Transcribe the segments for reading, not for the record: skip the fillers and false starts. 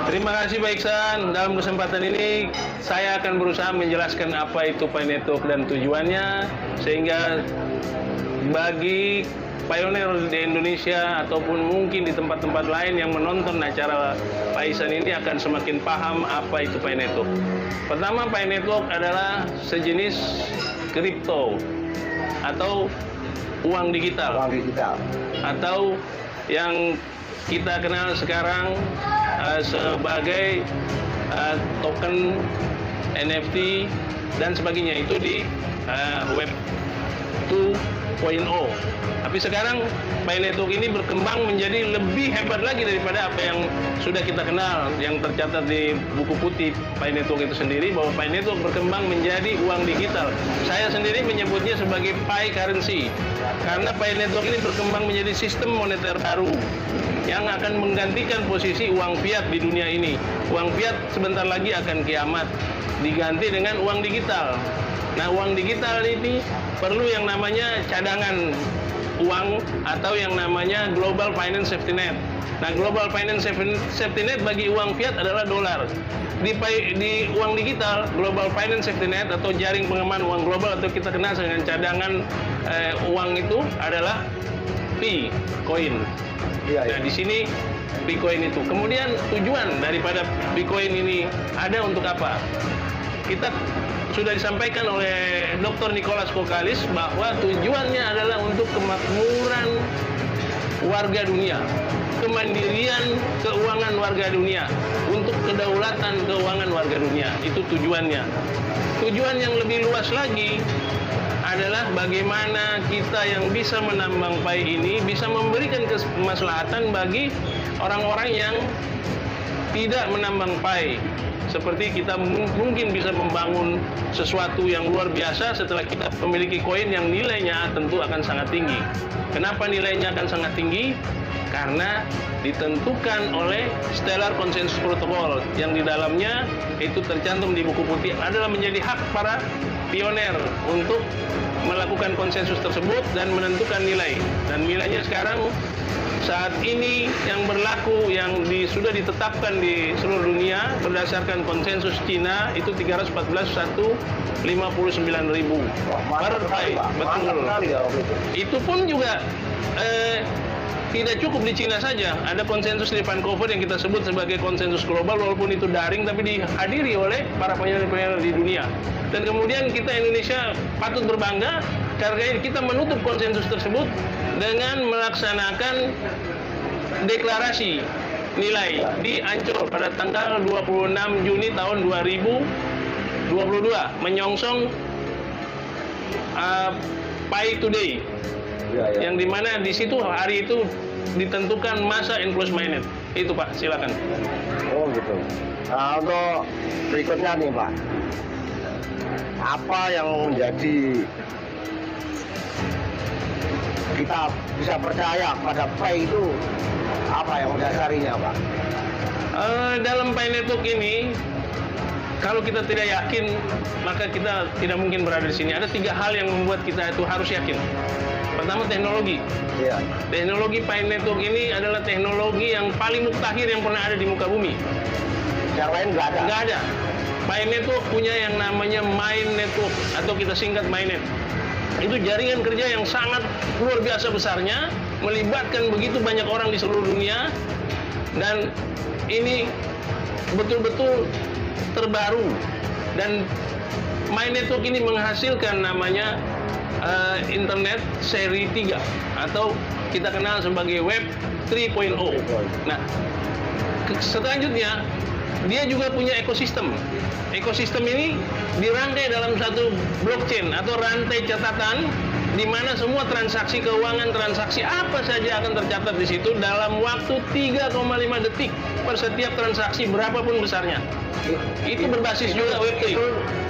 Terima kasih Pak Iksan. Dalam kesempatan ini saya akan berusaha menjelaskan apa itu Pi Network dan tujuannya, sehingga bagi pioneer di Indonesia ataupun mungkin di tempat-tempat lain yang menonton acara Pak Iksan ini akan semakin paham apa itu Pi Network. Pertama, Pi Network adalah sejenis kripto atau uang digital. Uang digital. Atau yang kita kenal sekarang sebagai token, NFT dan sebagainya, itu di Web 2.0. Tapi sekarang Pi Network ini berkembang menjadi lebih hebat lagi daripada apa yang sudah kita kenal, yang tercatat di buku putih Pi Network itu sendiri, bahwa Pi Network berkembang menjadi uang digital. Saya sendiri menyebutnya sebagai Pi Currency, karena Pi Network ini berkembang menjadi sistem moneter baru yang akan menggantikan posisi uang fiat di dunia ini. Uang fiat sebentar lagi akan kiamat, diganti dengan uang digital. Nah, uang digital ini perlu yang namanya cadangan uang atau yang namanya Global Finance Safety Net. Nah, Global Finance Safety Net bagi uang fiat adalah dolar. Di uang digital, Global Finance Safety Net atau jaring pengaman uang global atau kita kenal dengan cadangan uang itu adalah Pi Coin. Nah, di sini Bitcoin itu. Kemudian tujuan daripada Bitcoin ini ada untuk apa? Kita sudah disampaikan oleh Dr. Nicholas Kokalis bahwa tujuannya adalah untuk kemakmuran warga dunia, kemandirian keuangan warga dunia, untuk kedaulatan keuangan warga dunia. Itu tujuannya. Tujuan yang lebih luas lagi adalah bagaimana kita yang bisa menambang Pi ini bisa memberikan kemaslahatan bagi orang-orang yang tidak menambang Pi. Seperti kita mungkin bisa membangun sesuatu yang luar biasa setelah kita memiliki koin yang nilainya tentu akan sangat tinggi. Kenapa nilainya akan sangat tinggi? Karena ditentukan oleh Stellar Consensus Protocol yang di dalamnya itu tercantum di buku putih adalah menjadi hak para pioner untuk melakukan konsensus tersebut dan menentukan nilai. Dan nilainya sekarang saat ini yang berlaku sudah ditetapkan di seluruh dunia berdasarkan konsensus Cina itu 314.159.000 per Pi. Betul. Itu pun juga tidak cukup di Cina saja. Ada konsensus di Vancouver yang kita sebut sebagai konsensus global, walaupun itu daring tapi dihadiri oleh para pioner-pioner di dunia. Dan kemudian kita Indonesia patut berbangga karena kita menutup konsensus tersebut dengan melaksanakan deklarasi nilai di Ancol pada tanggal 26 Juni tahun 2022 menyongsong Pi Today. Yang dimana di situ hari itu ditentukan masa enclosed mainnet. Itu Pak, silakan. Oh gitu. Nah, untuk berikutnya nih Pak, apa yang menjadi kita bisa percaya pada Pi itu, apa yang mendasarinya Pak? Dalam Pi Network ini, kalau kita tidak yakin, maka kita tidak mungkin berada di sini. Ada 3 hal yang membuat kita itu harus yakin. Pertama, teknologi. Iya. Teknologi Pi Network ini adalah teknologi yang paling mutakhir yang pernah ada di muka bumi. Yang lain nggak ada? Nggak ada. Pi Network punya yang namanya Main Network atau kita singkat Mainnet. Itu jaringan kerja yang sangat luar biasa besarnya, melibatkan begitu banyak orang di seluruh dunia, dan ini betul-betul terbaru. Dan Main Network ini menghasilkan namanya internet seri 3 atau kita kenal sebagai Web 3.0. Nah, selanjutnya dia juga punya ekosistem. Ekosistem ini dirangkai dalam satu blockchain atau rantai catatan di mana semua transaksi keuangan, transaksi apa saja akan tercatat di situ dalam waktu 3,5 detik per setiap transaksi berapapun besarnya. Itu berbasis juga Web3.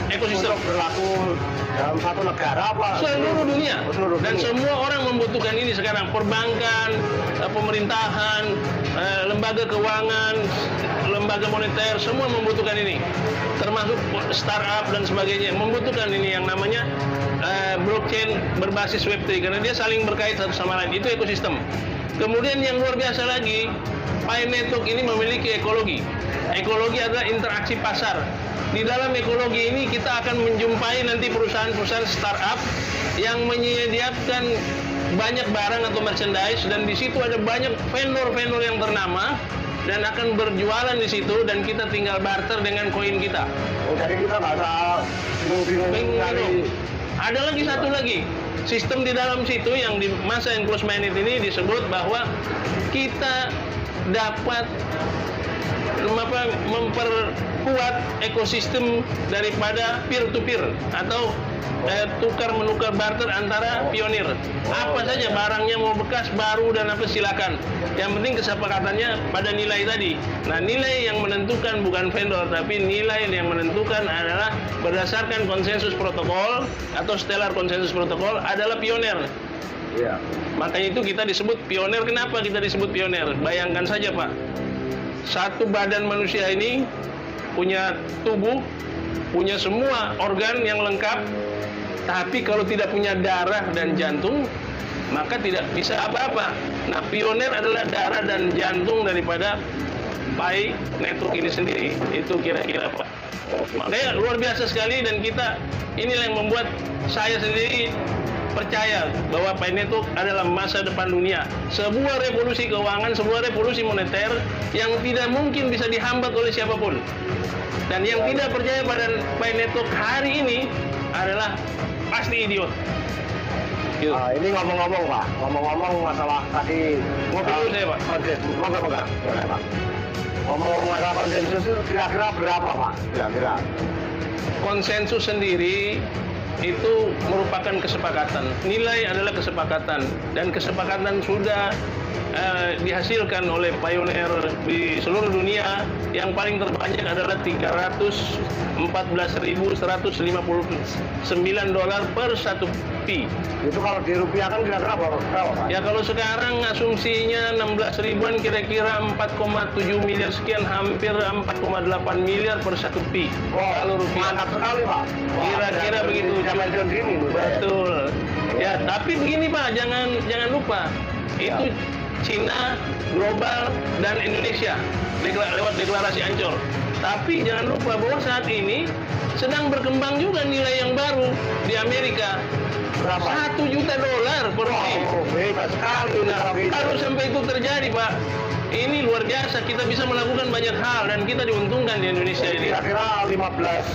Ekosistem berlaku dalam satu negara apa? Seluruh dunia. Seluruh Dan dunia. semua orang membutuhkan ini sekarang. Perbankan, pemerintahan, lembaga keuangan, lembaga moneter, semua membutuhkan ini. Termasuk startup dan sebagainya membutuhkan ini yang namanya blockchain berbasis Web3 karena dia saling berkait satu sama lain. Itu ekosistem. Kemudian yang luar biasa lagi, Pi Network ini memiliki ekologi. Ekologi adalah interaksi pasar. Di dalam ekologi ini kita akan menjumpai nanti perusahaan-perusahaan startup yang menyediakan banyak barang atau merchandise, dan di situ ada banyak vendor-vendor yang ternama dan akan berjualan di situ, dan kita tinggal barter dengan koin kita. Oh, jadi kita nggak usah bingung-bingung nyari. Ada lagi satu lagi sistem di dalam situ yang di masa enclosed mainnet ini disebut bahwa kita dapat memperkuat ekosistem daripada peer to peer atau tukar menukar barter antara pionir. Apa saja barangnya, mau bekas, baru, dan apa, silakan. Yang penting kesepakatannya pada nilai tadi. Nah, nilai yang menentukan bukan vendor, tapi nilai yang menentukan adalah berdasarkan konsensus protokol atau stellar konsensus protokol adalah pionir. Iya. Makanya itu kita disebut pionir. Kenapa kita disebut pionir? Bayangkan saja, Pak. Satu badan manusia ini punya tubuh, punya semua organ yang lengkap, tapi kalau tidak punya darah dan jantung, maka tidak bisa apa-apa. Nah, pionir adalah darah dan jantung daripada Pi Network ini sendiri. Itu kira-kira, Pak. Makanya luar biasa sekali, dan kita inilah yang membuat saya sendiri percaya bahwa Pi Network adalah masa depan dunia. Sebuah revolusi keuangan, sebuah revolusi moneter yang tidak mungkin bisa dihambat oleh siapapun. Dan yang tidak percaya pada Pi Network hari ini adalah pasti idiot. Gitu. Ini ngomong-ngomong, Pak. Ngomong-ngomong masalah tadi. Ngopi dulu saya, Pak. Enggak. Ngomong-ngomong masalah konsensus itu kira-kira berapa, Pak? Kira-kira. Konsensus sendiri itu merupakan kesepakatan. Nilai adalah kesepakatan, dan kesepakatan sudah dihasilkan oleh pioneer di seluruh dunia. Yang paling terbanyak adalah $314.159 per 1 pi. Itu kalau dirupiahkan kira-kira berapa, Pak? Ya, kalau sekarang asumsinya 16 ribuan, kira-kira 4,7 miliar sekian, hampir 4,8 miliar per 1 pi. Kalau rupiah. Mantap sekali, Pak. Kira-kira begitu. Zaman gini. Betul. Ya, tapi begini, Pak, jangan lupa. Itu Cina, global, dan Indonesia lewat deklarasi Ancol. Tapi jangan lupa bahwa saat ini sedang berkembang juga nilai yang baru di Amerika. Berapa? $1 juta per pi. Bebas sekali. Nah, kalau sampai itu terjadi, Pak, ini luar biasa. Kita bisa melakukan banyak hal, dan kita diuntungkan di Indonesia ini. Kira-kira 16,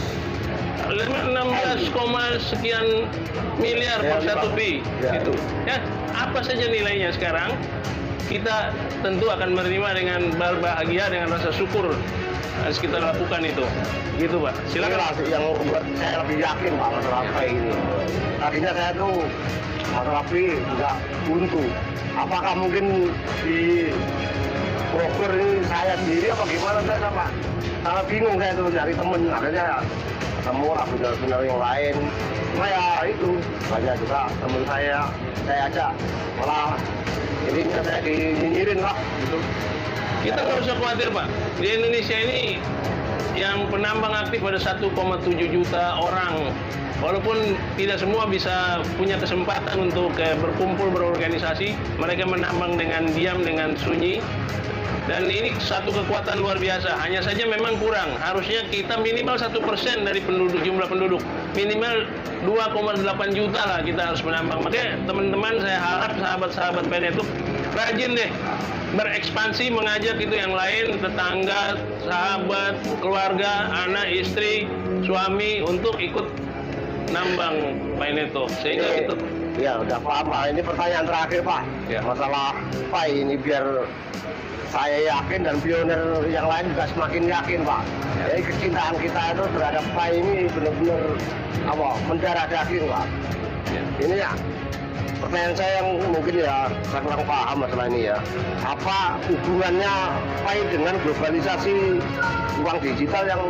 sekian miliar per 1 pi. Gitu. Ya, apa saja nilainya sekarang, kita tentu akan menerima dengan berbahagia, dengan rasa syukur harus kita lakukan itu. Gitu, Pak. Silakan. Inilah yang membuat saya lebih yakin, Pak, masalah Pi ini. Tadinya saya tuh masalah Pi juga buntu. Apakah mungkin di broker ini saya sendiri apa gimana, saya, Pak? Sangat bingung saya tuh cari temen. Akhirnya ketemu lah benar-benar yang lain. Cuma ya itu, banyak juga temen saya ajak. Malah jadi saya dinyinyirin lah gitu. Kita nggak usah khawatir, Pak. Di Indonesia ini yang penambang aktif ada 1,7 juta orang. Walaupun tidak semua bisa punya kesempatan untuk berkumpul, berorganisasi, mereka menambang dengan diam, dengan sunyi. Dan ini satu kekuatan luar biasa. Hanya saja memang kurang. Harusnya kita minimal 1% dari jumlah penduduk. Minimal 2,8 juta lah kita harus menambang. Makanya teman-teman, saya harap sahabat-sahabat Pi Network rajin deh berekspansi, mengajak itu yang lain, tetangga, sahabat, keluarga, anak, istri, suami untuk ikut nambang Pi Network. Sehingga kita... Ya, udah paham, Pak. Ini pertanyaan terakhir, Pak. Ya. Masalah Pi ini biar saya yakin dan pionir yang lain juga semakin yakin, Pak. Jadi kecintaan kita itu terhadap Pi ini benar-benar mendarah daging, Pak. Ini ya pertanyaan saya yang mungkin ya saya kurang paham masalah ini ya. Apa hubungannya Pi dengan globalisasi uang digital yang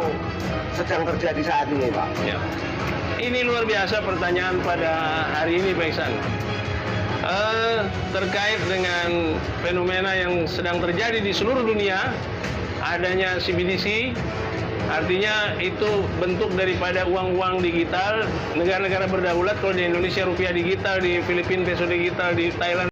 sedang terjadi saat ini, Pak? Ya. Ini luar biasa pertanyaan pada hari ini, Pak Iksan. Terkait dengan fenomena yang sedang terjadi di seluruh dunia, adanya CBDC, artinya itu bentuk daripada uang-uang digital. Negara-negara berdaulat, kalau di Indonesia rupiah digital, di Filipina peso digital, di Thailand